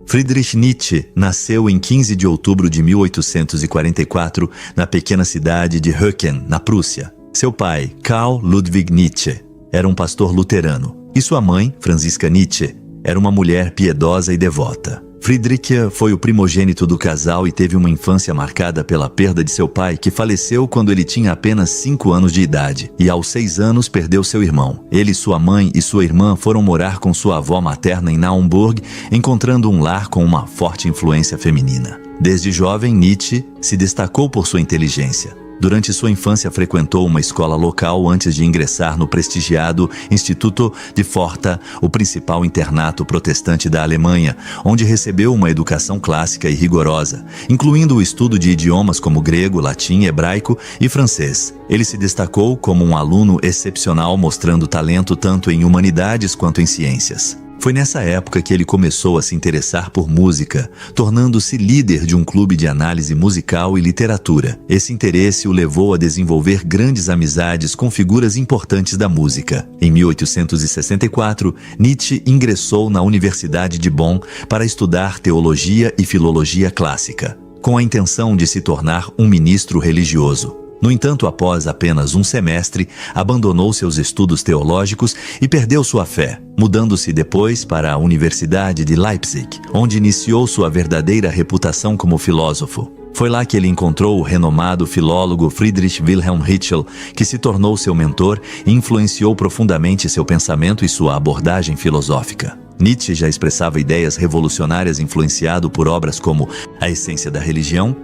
Friedrich Nietzsche nasceu em 15 de outubro de 1844 na pequena cidade de Höken, na Prússia. Seu pai, Karl Ludwig Nietzsche, era um pastor luterano e sua mãe, Franziska Nietzsche, era uma mulher piedosa e devota. Friedrich foi o primogênito do casal e teve uma infância marcada pela perda de seu pai, que faleceu quando ele tinha apenas 5 anos de idade, e aos 6 anos perdeu seu irmão. Ele, sua mãe e sua irmã foram morar com sua avó materna em Naumburg, encontrando um lar com uma forte influência feminina. Desde jovem, Nietzsche se destacou por sua inteligência. Durante sua infância, frequentou uma escola local antes de ingressar no prestigiado Instituto de Forta, o principal internato protestante da Alemanha, onde recebeu uma educação clássica e rigorosa, incluindo o estudo de idiomas como grego, latim, hebraico e francês. Ele se destacou como um aluno excepcional, mostrando talento tanto em humanidades quanto em ciências. Foi nessa época que ele começou a se interessar por música, tornando-se líder de um clube de análise musical e literatura. Esse interesse o levou a desenvolver grandes amizades com figuras importantes da música. Em 1864, Nietzsche ingressou na Universidade de Bonn para estudar teologia e filologia clássica, com a intenção de se tornar um ministro religioso. No entanto, após apenas um semestre, abandonou seus estudos teológicos e perdeu sua fé, mudando-se depois para a Universidade de Leipzig, onde iniciou sua verdadeira reputação como filósofo. Foi lá que ele encontrou o renomado filólogo Friedrich Wilhelm Ritschl, que se tornou seu mentor e influenciou profundamente seu pensamento e sua abordagem filosófica. Nietzsche já expressava ideias revolucionárias influenciado por obras como A Essência da Religião,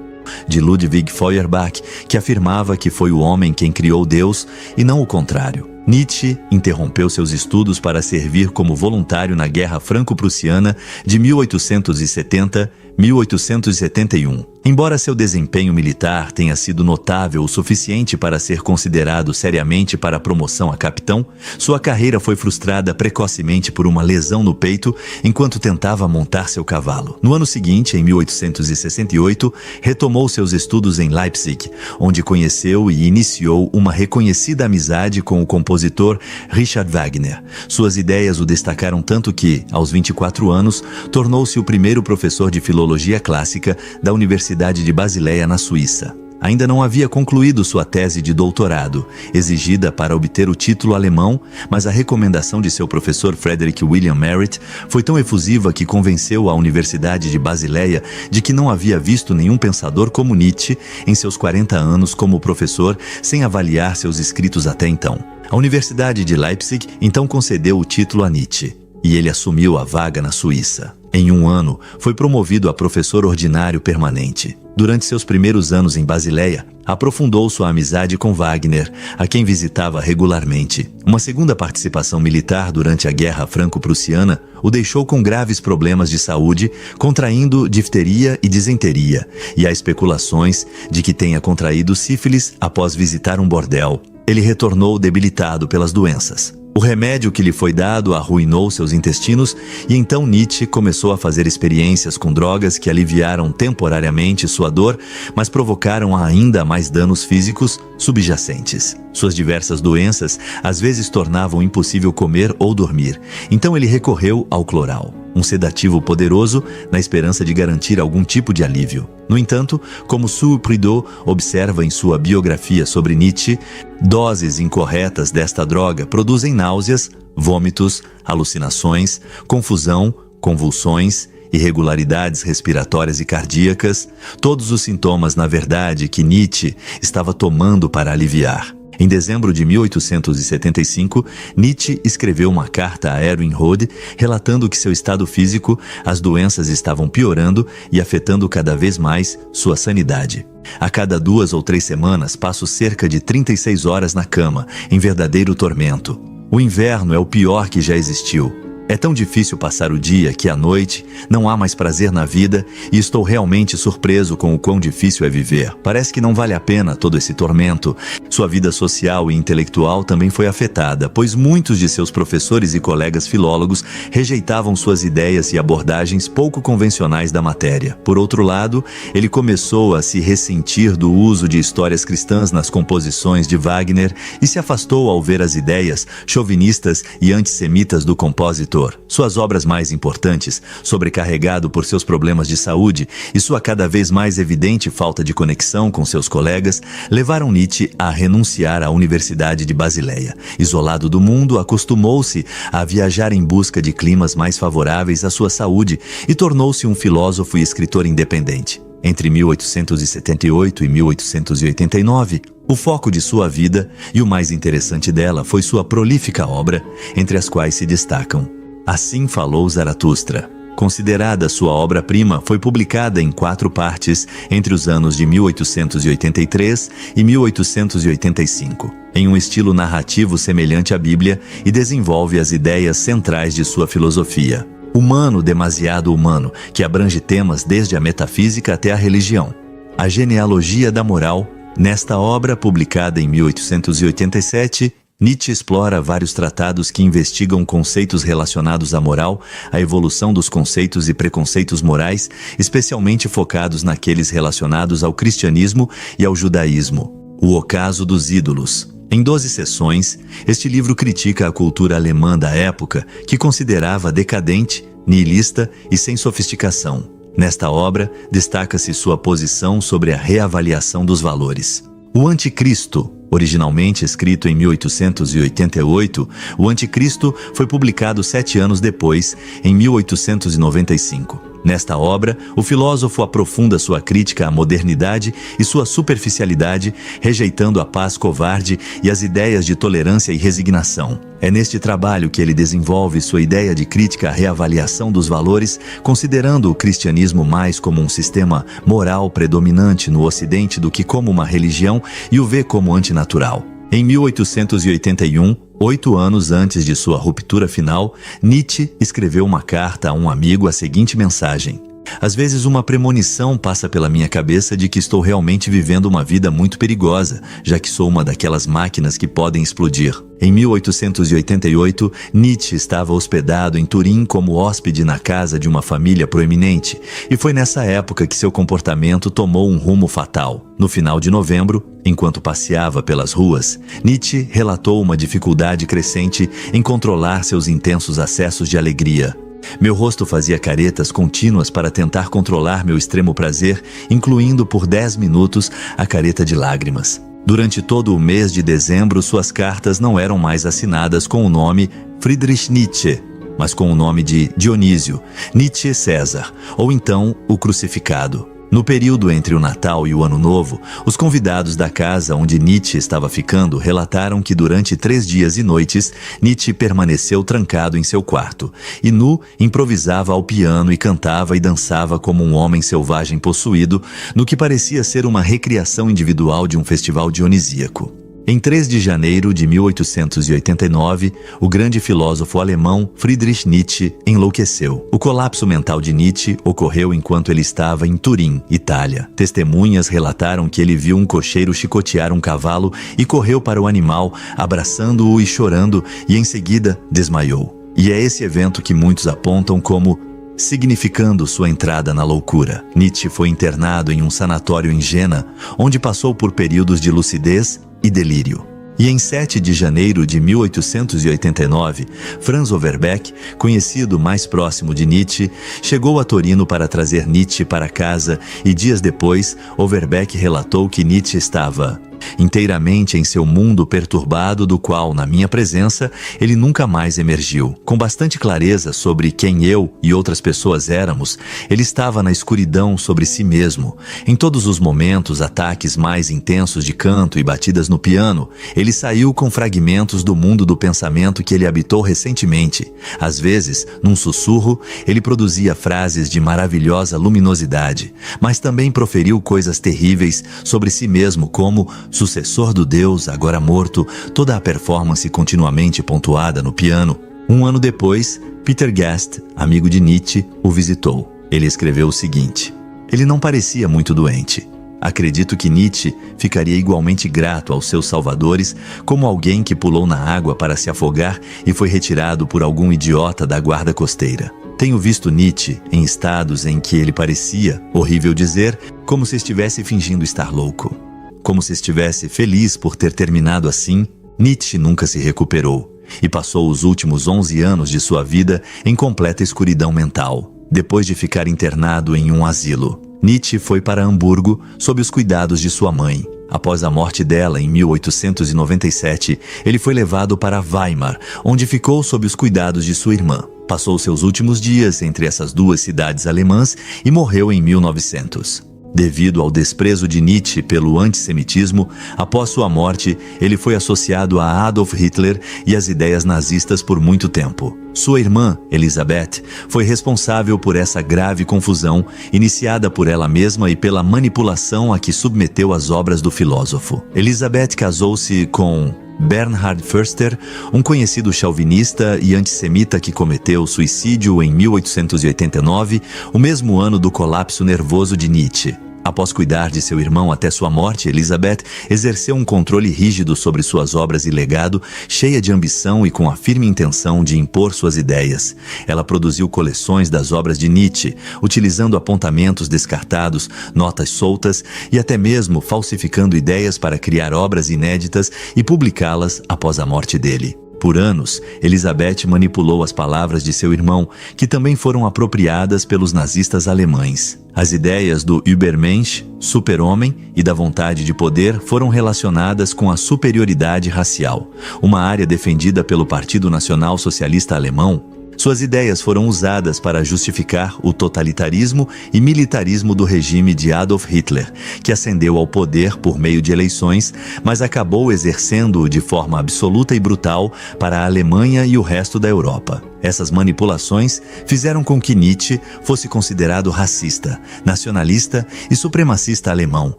de Ludwig Feuerbach, que afirmava que foi o homem quem criou Deus e não o contrário. Nietzsche interrompeu seus estudos para servir como voluntário na Guerra Franco-Prussiana de 1870-1871. Embora seu desempenho militar tenha sido notável o suficiente para ser considerado seriamente para a promoção a capitão, sua carreira foi frustrada precocemente por uma lesão no peito enquanto tentava montar seu cavalo. No ano seguinte, em 1868, retomou seus estudos em Leipzig, onde conheceu e iniciou uma reconhecida amizade com o compositor Richard Wagner. Suas ideias o destacaram tanto que, aos 24 anos, tornou-se o primeiro professor de filologia clássica da Universidade de Basileia, na Suíça. Ainda não havia concluído sua tese de doutorado, exigida para obter o título alemão, mas a recomendação de seu professor Frederick William Merritt foi tão efusiva que convenceu a Universidade de Basileia de que não havia visto nenhum pensador como Nietzsche em seus 40 anos como professor, sem avaliar seus escritos até então. A Universidade de Leipzig então concedeu o título a Nietzsche, e ele assumiu a vaga na Suíça. Em um ano, foi promovido a professor ordinário permanente. Durante seus primeiros anos em Basileia, aprofundou sua amizade com Wagner, a quem visitava regularmente. Uma segunda participação militar durante a Guerra Franco-Prussiana o deixou com graves problemas de saúde, contraindo difteria e disenteria, e há especulações de que tenha contraído sífilis após visitar um bordel. Ele retornou debilitado pelas doenças. O remédio que lhe foi dado arruinou seus intestinos e então Nietzsche começou a fazer experiências com drogas que aliviaram temporariamente sua dor, mas provocaram ainda mais danos físicos subjacentes. Suas diversas doenças às vezes tornavam impossível comer ou dormir, então ele recorreu ao cloral, um sedativo poderoso na esperança de garantir algum tipo de alívio. No entanto, como Sue Prideaux observa em sua biografia sobre Nietzsche, doses incorretas desta droga produzem náuseas, vômitos, alucinações, confusão, convulsões, irregularidades respiratórias e cardíacas, todos os sintomas, na verdade, que Nietzsche estava tomando para aliviar. Em dezembro de 1875, Nietzsche escreveu uma carta a Erwin Rohde relatando que seu estado físico, as doenças estavam piorando e afetando cada vez mais sua sanidade. A cada 2 ou 3 semanas passo cerca de 36 horas na cama, em verdadeiro tormento. O inverno é o pior que já existiu. É tão difícil passar o dia que à noite não há mais prazer na vida e estou realmente surpreso com o quão difícil é viver. Parece que não vale a pena todo esse tormento. Sua vida social e intelectual também foi afetada, pois muitos de seus professores e colegas filólogos rejeitavam suas ideias e abordagens pouco convencionais da matéria. Por outro lado, ele começou a se ressentir do uso de histórias cristãs nas composições de Wagner e se afastou ao ver as ideias chauvinistas e antissemitas do compositor. escritor. Suas obras mais importantes, sobrecarregado por seus problemas de saúde e sua cada vez mais evidente falta de conexão com seus colegas, levaram Nietzsche a renunciar à Universidade de Basileia. Isolado do mundo, acostumou-se a viajar em busca de climas mais favoráveis à sua saúde e tornou-se um filósofo e escritor independente. Entre 1878 e 1889, o foco de sua vida e o mais interessante dela foi sua prolífica obra, entre as quais se destacam Assim Falou Zaratustra. Considerada sua obra-prima, foi publicada em 4 partes entre os anos de 1883 e 1885, em um estilo narrativo semelhante à Bíblia, e desenvolve as ideias centrais de sua filosofia. Humano demasiado humano, que abrange temas desde a metafísica até a religião. A genealogia da moral. Nesta obra, publicada em 1887, Nietzsche explora vários tratados que investigam conceitos relacionados à moral, a evolução dos conceitos e preconceitos morais, especialmente focados naqueles relacionados ao cristianismo e ao judaísmo. O ocaso dos ídolos. Em 12 sessões, este livro critica a cultura alemã da época, que considerava decadente, nihilista e sem sofisticação. Nesta obra, destaca-se sua posição sobre a reavaliação dos valores. O Anticristo. Originalmente escrito em 1888, o Anticristo foi publicado 7 anos depois, em 1895. Nesta obra, o filósofo aprofunda sua crítica à modernidade e sua superficialidade, rejeitando a paz covarde e as ideias de tolerância e resignação. É neste trabalho que ele desenvolve sua ideia de crítica à reavaliação dos valores, considerando o cristianismo mais como um sistema moral predominante no Ocidente do que como uma religião, e o vê como antinatural. Em 1881, 8 anos antes de sua ruptura final, Nietzsche escreveu uma carta a um amigo a seguinte mensagem: Às vezes uma premonição passa pela minha cabeça de que estou realmente vivendo uma vida muito perigosa, já que sou uma daquelas máquinas que podem explodir. Em 1888, Nietzsche estava hospedado em Turim como hóspede na casa de uma família proeminente, e foi nessa época que seu comportamento tomou um rumo fatal. No final de novembro, enquanto passeava pelas ruas, Nietzsche relatou uma dificuldade crescente em controlar seus intensos acessos de alegria. Meu rosto fazia caretas contínuas para tentar controlar meu extremo prazer, incluindo por 10 minutos a careta de lágrimas. Durante todo o mês de dezembro, suas cartas não eram mais assinadas com o nome Friedrich Nietzsche, mas com o nome de Dionísio, Nietzsche César, ou então o Crucificado. No período entre o Natal e o Ano Novo, os convidados da casa onde Nietzsche estava ficando relataram que durante 3 dias e noites, Nietzsche permaneceu trancado em seu quarto, e nu improvisava ao piano e cantava e dançava como um homem selvagem possuído, no que parecia ser uma recriação individual de um festival dionisíaco. Em 3 de janeiro de 1889, o grande filósofo alemão Friedrich Nietzsche enlouqueceu. O colapso mental de Nietzsche ocorreu enquanto ele estava em Turim, Itália. Testemunhas relataram que ele viu um cocheiro chicotear um cavalo e correu para o animal, abraçando-o e chorando, e em seguida desmaiou. E é esse evento que muitos apontam como significando sua entrada na loucura. Nietzsche foi internado em um sanatório em Jena, onde passou por períodos de lucidez e delírio. E em 7 de janeiro de 1889, Franz Overbeck, conhecido mais próximo de Nietzsche, chegou a Torino para trazer Nietzsche para casa, e dias depois, Overbeck relatou que Nietzsche estava inteiramente em seu mundo perturbado, do qual, na minha presença, ele nunca mais emergiu. Com bastante clareza sobre quem eu e outras pessoas éramos, ele estava na escuridão sobre si mesmo. Em todos os momentos, ataques mais intensos de canto e batidas no piano, ele saiu com fragmentos do mundo do pensamento que ele habitou recentemente. Às vezes, num sussurro, ele produzia frases de maravilhosa luminosidade, mas também proferiu coisas terríveis sobre si mesmo, como sucessor do Deus, agora morto, toda a performance continuamente pontuada no piano. 1 ano depois, Peter Gast, amigo de Nietzsche, o visitou. Ele escreveu o seguinte: ele não parecia muito doente. Acredito que Nietzsche ficaria igualmente grato aos seus salvadores, como alguém que pulou na água para se afogar e foi retirado por algum idiota da guarda costeira. Tenho visto Nietzsche em estados em que ele parecia, horrível dizer, como se estivesse fingindo estar louco. Como se estivesse feliz por ter terminado assim, Nietzsche nunca se recuperou e passou os últimos 11 anos de sua vida em completa escuridão mental. Depois de ficar internado em um asilo, Nietzsche foi para Hamburgo sob os cuidados de sua mãe. Após a morte dela, em 1897, ele foi levado para Weimar, onde ficou sob os cuidados de sua irmã. Passou seus últimos dias entre essas duas cidades alemãs e morreu em 1900. Devido ao desprezo de Nietzsche pelo antissemitismo, após sua morte, ele foi associado a Adolf Hitler e às ideias nazistas por muito tempo. Sua irmã, Elisabeth, foi responsável por essa grave confusão, iniciada por ela mesma e pela manipulação a que submeteu as obras do filósofo. Elisabeth casou-se com Bernhard Förster, um conhecido chauvinista e antissemita que cometeu suicídio em 1889, o mesmo ano do colapso nervoso de Nietzsche. Após cuidar de seu irmão até sua morte, Elisabeth exerceu um controle rígido sobre suas obras e legado, cheia de ambição e com a firme intenção de impor suas ideias. Ela produziu coleções das obras de Nietzsche, utilizando apontamentos descartados, notas soltas e até mesmo falsificando ideias para criar obras inéditas e publicá-las após a morte dele. Por anos, Elisabeth manipulou as palavras de seu irmão, que também foram apropriadas pelos nazistas alemães. As ideias do Übermensch, super-homem, e da vontade de poder foram relacionadas com a superioridade racial, uma área defendida pelo Partido Nacional Socialista Alemão. Suas ideias foram usadas para justificar o totalitarismo e militarismo do regime de Adolf Hitler, que ascendeu ao poder por meio de eleições, mas acabou exercendo-o de forma absoluta e brutal para a Alemanha e o resto da Europa. Essas manipulações fizeram com que Nietzsche fosse considerado racista, nacionalista e supremacista alemão,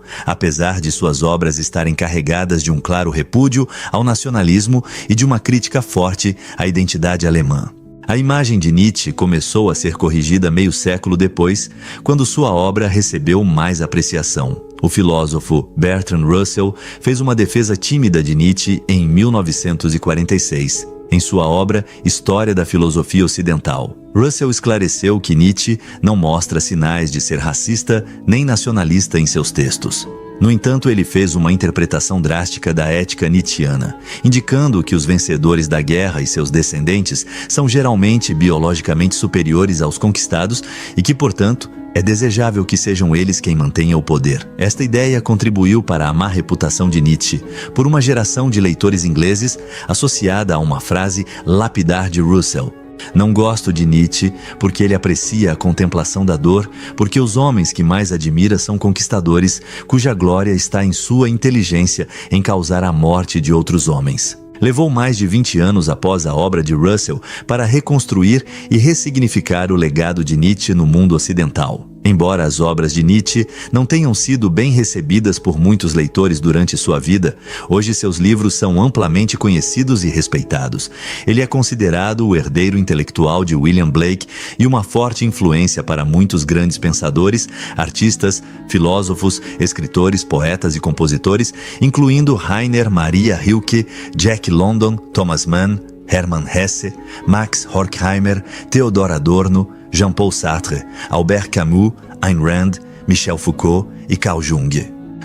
apesar de suas obras estarem carregadas de um claro repúdio ao nacionalismo e de uma crítica forte à identidade alemã. A imagem de Nietzsche começou a ser corrigida meio século depois, quando sua obra recebeu mais apreciação. O filósofo Bertrand Russell fez uma defesa tímida de Nietzsche em 1946, em sua obra História da Filosofia Ocidental. Russell esclareceu que Nietzsche não mostra sinais de ser racista nem nacionalista em seus textos. No entanto, ele fez uma interpretação drástica da ética nietzschiana, indicando que os vencedores da guerra e seus descendentes são geralmente biologicamente superiores aos conquistados e que, portanto, é desejável que sejam eles quem mantenha o poder. Esta ideia contribuiu para a má reputação de Nietzsche por uma geração de leitores ingleses associada a uma frase lapidar de Russell: "Não gosto de Nietzsche porque ele aprecia a contemplação da dor, porque os homens que mais admira são conquistadores, cuja glória está em sua inteligência em causar a morte de outros homens." Levou mais de 20 anos após a obra de Russell para reconstruir e ressignificar o legado de Nietzsche no mundo ocidental. Embora as obras de Nietzsche não tenham sido bem recebidas por muitos leitores durante sua vida, hoje seus livros são amplamente conhecidos e respeitados. Ele é considerado o herdeiro intelectual de William Blake e uma forte influência para muitos grandes pensadores, artistas, filósofos, escritores, poetas e compositores, incluindo Rainer Maria Rilke, Jack London, Thomas Mann, Hermann Hesse, Max Horkheimer, Theodor Adorno, Jean-Paul Sartre, Albert Camus, Ayn Rand, Michel Foucault e Carl Jung.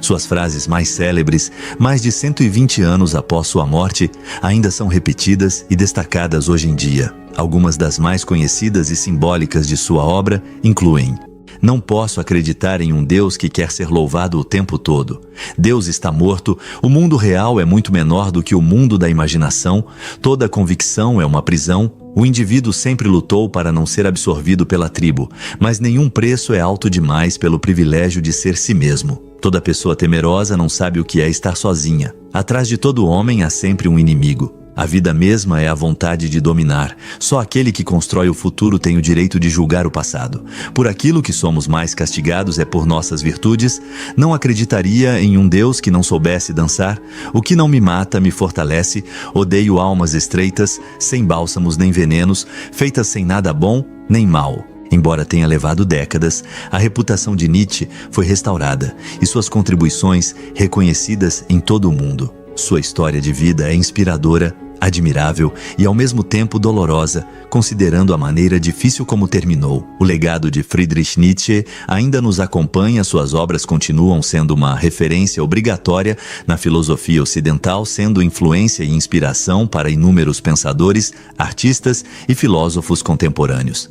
Suas frases mais célebres, mais de 120 anos após sua morte, ainda são repetidas e destacadas hoje em dia. Algumas das mais conhecidas e simbólicas de sua obra incluem: "Não posso acreditar em um Deus que quer ser louvado o tempo todo. Deus está morto, o mundo real é muito menor do que o mundo da imaginação, toda convicção é uma prisão, o indivíduo sempre lutou para não ser absorvido pela tribo, mas nenhum preço é alto demais pelo privilégio de ser si mesmo. Toda pessoa temerosa não sabe o que é estar sozinha. Atrás de todo homem há sempre um inimigo. A vida mesma é a vontade de dominar. Só aquele que constrói o futuro tem o direito de julgar o passado. Por aquilo que somos mais castigados é por nossas virtudes. Não acreditaria em um Deus que não soubesse dançar. O que não me mata me fortalece. Odeio almas estreitas, sem bálsamos nem venenos, feitas sem nada bom nem mal." Embora tenha levado décadas, a reputação de Nietzsche foi restaurada e suas contribuições reconhecidas em todo o mundo. Sua história de vida é inspiradora, admirável e ao mesmo tempo dolorosa, considerando a maneira difícil como terminou. O legado de Friedrich Nietzsche ainda nos acompanha, suas obras continuam sendo uma referência obrigatória na filosofia ocidental, sendo influência e inspiração para inúmeros pensadores, artistas e filósofos contemporâneos.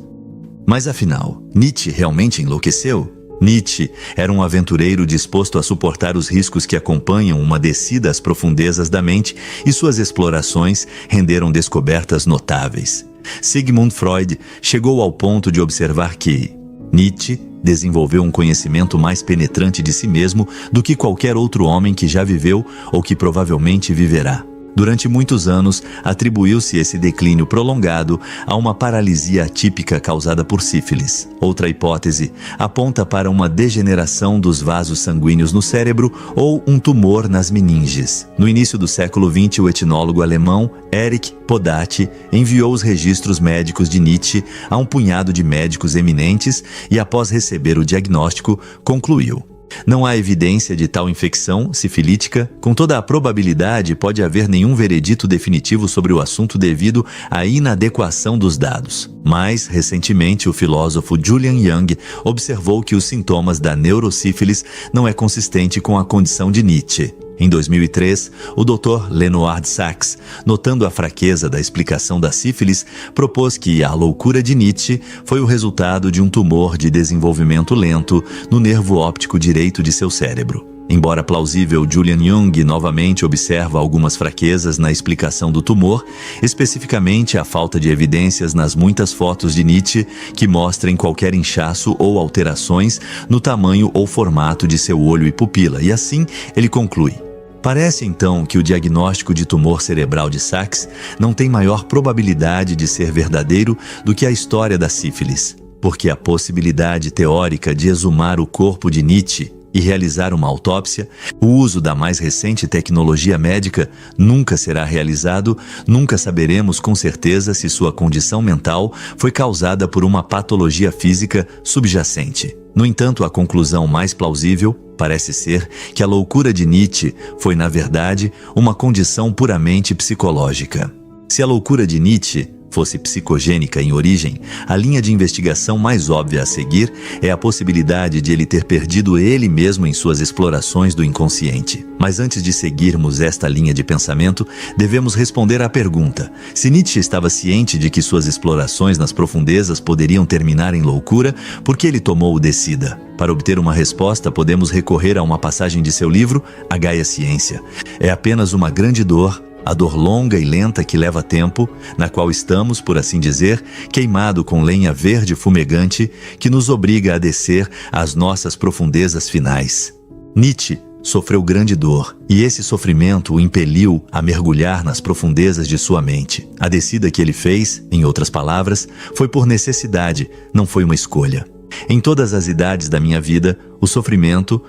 Mas afinal, Nietzsche realmente enlouqueceu? Nietzsche era um aventureiro disposto a suportar os riscos que acompanham uma descida às profundezas da mente, e suas explorações renderam descobertas notáveis. Sigmund Freud chegou ao ponto de observar que Nietzsche desenvolveu um conhecimento mais penetrante de si mesmo do que qualquer outro homem que já viveu ou que provavelmente viverá. Durante muitos anos, atribuiu-se esse declínio prolongado a uma paralisia atípica causada por sífilis. Outra hipótese aponta para uma degeneração dos vasos sanguíneos no cérebro ou um tumor nas meninges. No início do século XX, o etnólogo alemão Erich Podati enviou os registros médicos de Nietzsche a um punhado de médicos eminentes e, após receber o diagnóstico, concluiu: não há evidência de tal infecção sifilítica. Com toda a probabilidade, pode haver nenhum veredito definitivo sobre o assunto devido à inadequação dos dados. Mais recentemente, o filósofo Julian Jung observou que os sintomas da neurosífilis não é consistente com a condição de Nietzsche. Em 2003, o Dr. Leonard Sachs, notando a fraqueza da explicação da sífilis, propôs que a loucura de Nietzsche foi o resultado de um tumor de desenvolvimento lento no nervo óptico direito de seu cérebro. Embora plausível, Julian Jung novamente observa algumas fraquezas na explicação do tumor, especificamente a falta de evidências nas muitas fotos de Nietzsche que mostrem qualquer inchaço ou alterações no tamanho ou formato de seu olho e pupila, e assim ele conclui: parece então que o diagnóstico de tumor cerebral de Sachs não tem maior probabilidade de ser verdadeiro do que a história da sífilis, porque a possibilidade teórica de exumar o corpo de Nietzsche e realizar uma autópsia, o uso da mais recente tecnologia médica, nunca será realizado. Nunca saberemos com certeza se sua condição mental foi causada por uma patologia física subjacente. No entanto, a conclusão mais plausível parece ser que a loucura de Nietzsche foi, na verdade, uma condição puramente psicológica. Se a loucura de Nietzsche fosse psicogênica em origem, a linha de investigação mais óbvia a seguir é a possibilidade de ele ter perdido ele mesmo em suas explorações do inconsciente. Mas antes de seguirmos esta linha de pensamento, devemos responder à pergunta: se Nietzsche estava ciente de que suas explorações nas profundezas poderiam terminar em loucura, por que ele tomou o Decida? Para obter uma resposta, podemos recorrer a uma passagem de seu livro, A Gaia Ciência. É apenas uma grande dor, a dor longa e lenta que leva tempo, na qual estamos, por assim dizer, queimado com lenha verde fumegante, que nos obriga a descer às nossas profundezas finais. Nietzsche sofreu grande dor, e esse sofrimento o impeliu a mergulhar nas profundezas de sua mente. A descida que ele fez, em outras palavras, foi por necessidade, não foi uma escolha. Em todas as idades da minha vida, o sofrimento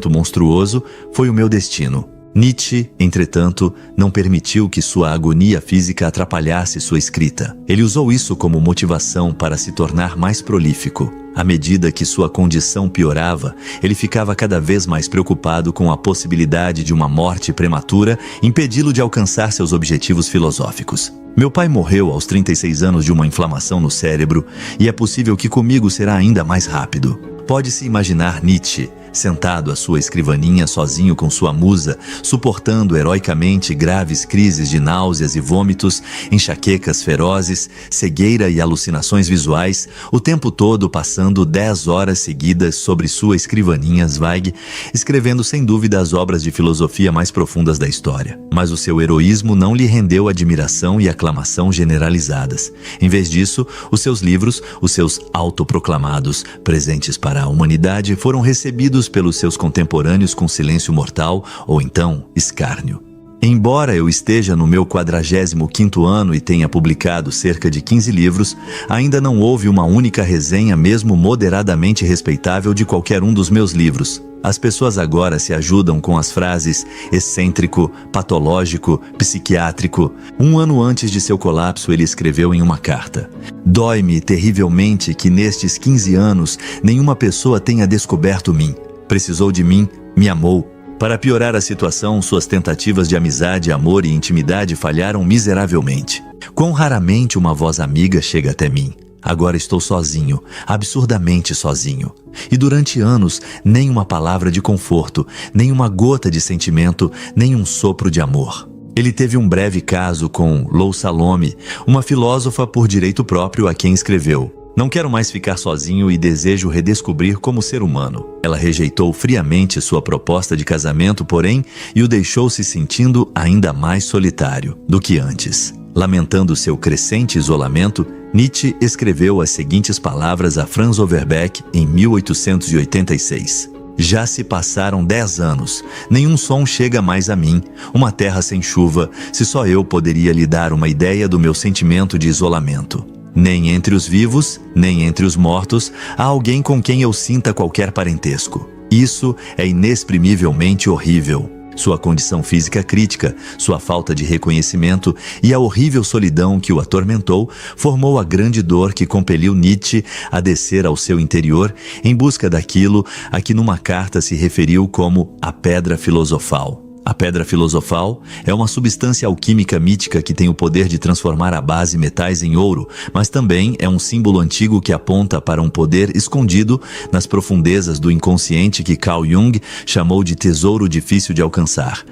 monstruoso, foi o meu destino. Nietzsche, entretanto, não permitiu que sua agonia física atrapalhasse sua escrita. Ele usou isso como motivação para se tornar mais prolífico. À medida que sua condição piorava, ele ficava cada vez mais preocupado com a possibilidade de uma morte prematura impedi-lo de alcançar seus objetivos filosóficos. Meu pai morreu aos 36 anos de uma inflamação no cérebro, e é possível que comigo será ainda mais rápido. Pode-se imaginar Nietzsche sentado à sua escrivaninha sozinho com sua musa, suportando heroicamente graves crises de náuseas e vômitos, enxaquecas ferozes, cegueira e alucinações visuais, o tempo todo passando 10 horas seguidas sobre sua escrivaninha Zweig, escrevendo sem dúvida as obras de filosofia mais profundas da história. Mas o seu heroísmo não lhe rendeu admiração e aclamação generalizadas. Em vez disso, os seus livros, os seus autoproclamados presentes para a humanidade, foram recebidos pelos seus contemporâneos com silêncio mortal ou então escárnio. Embora eu esteja no meu 45º ano e tenha publicado cerca de 15 livros, ainda não houve uma única resenha mesmo moderadamente respeitável de qualquer um dos meus livros. As pessoas agora se ajudam com as frases excêntrico, patológico, psiquiátrico. 1 ano antes de seu colapso, ele escreveu em uma carta: "Dói-me terrivelmente que nestes 15 anos nenhuma pessoa tenha descoberto mim. Precisou de mim, me amou, Para piorar a situação, suas tentativas de amizade, amor e intimidade falharam miseravelmente. Quão raramente uma voz amiga chega até mim. Agora estou sozinho, absurdamente sozinho. E durante anos, nem uma palavra de conforto, nem uma gota de sentimento, nem um sopro de amor. Ele teve um breve caso com Lou Salome, uma filósofa por direito próprio a quem escreveu: "Não quero mais ficar sozinho e desejo redescobrir como ser humano." Ela rejeitou friamente sua proposta de casamento, porém, e o deixou se sentindo ainda mais solitário do que antes. Lamentando seu crescente isolamento, Nietzsche escreveu as seguintes palavras a Franz Overbeck em 1886. "Já se passaram 10 anos. Nenhum som chega mais a mim. Uma terra sem chuva, se só eu poderia lhe dar uma ideia do meu sentimento de isolamento. Nem entre os vivos, nem entre os mortos, há alguém com quem eu sinta qualquer parentesco. Isso é inexprimivelmente horrível." Sua condição física crítica, sua falta de reconhecimento e a horrível solidão que o atormentou formou a grande dor que compeliu Nietzsche a descer ao seu interior em busca daquilo a que numa carta se referiu como a pedra filosofal. A pedra filosofal é uma substância alquímica mítica que tem o poder de transformar a base metais em ouro, mas também é um símbolo antigo que aponta para um poder escondido nas profundezas do inconsciente que Carl Jung chamou de tesouro difícil de alcançar.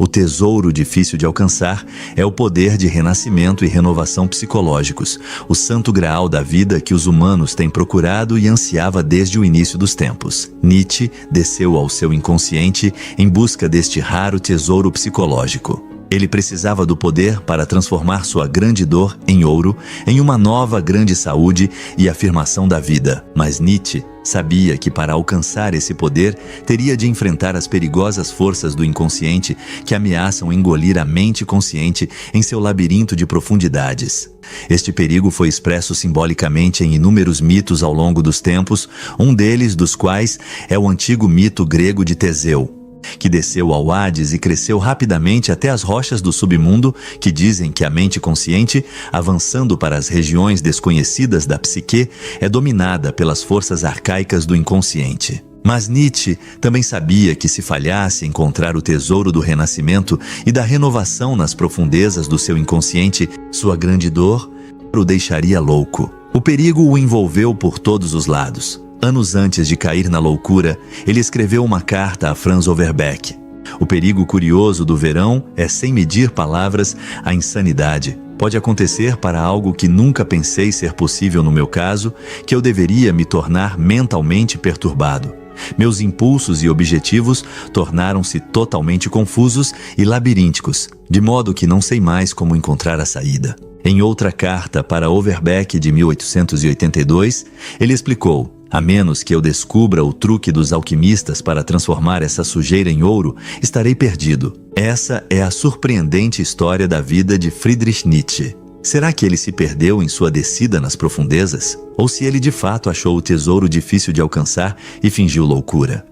O tesouro difícil de alcançar é o poder de renascimento e renovação psicológicos, o santo graal da vida que os humanos têm procurado e ansiava desde o início dos tempos. Nietzsche desceu ao seu inconsciente em busca deste raro tesouro psicológico. Ele precisava do poder para transformar sua grande dor em ouro, em uma nova grande saúde e afirmação da vida. Mas Nietzsche sabia que para alcançar esse poder, teria de enfrentar as perigosas forças do inconsciente que ameaçam engolir a mente consciente em seu labirinto de profundidades. Este perigo foi expresso simbolicamente em inúmeros mitos ao longo dos tempos, um deles dos quais é o antigo mito grego de Teseu, que desceu ao Hades e cresceu rapidamente até as rochas do submundo, que dizem que a mente consciente, avançando para as regiões desconhecidas da psique, é dominada pelas forças arcaicas do inconsciente. Mas Nietzsche também sabia que se falhasse encontrar o tesouro do renascimento e da renovação nas profundezas do seu inconsciente, sua grande dor o deixaria louco. O perigo o envolveu por todos os lados. Anos antes de cair na loucura, ele escreveu uma carta a Franz Overbeck. O perigo curioso do verão é, sem medir palavras, a insanidade. Pode acontecer para algo que nunca pensei ser possível no meu caso, que eu deveria me tornar mentalmente perturbado. Meus impulsos e objetivos tornaram-se totalmente confusos e labirínticos, de modo que não sei mais como encontrar a saída. Em outra carta para Overbeck de 1882, ele explicou: "A menos que eu descubra o truque dos alquimistas para transformar essa sujeira em ouro, estarei perdido." Essa é a surpreendente história da vida de Friedrich Nietzsche. Será que ele se perdeu em sua descida nas profundezas? Ou se ele de fato achou o tesouro difícil de alcançar e fingiu loucura?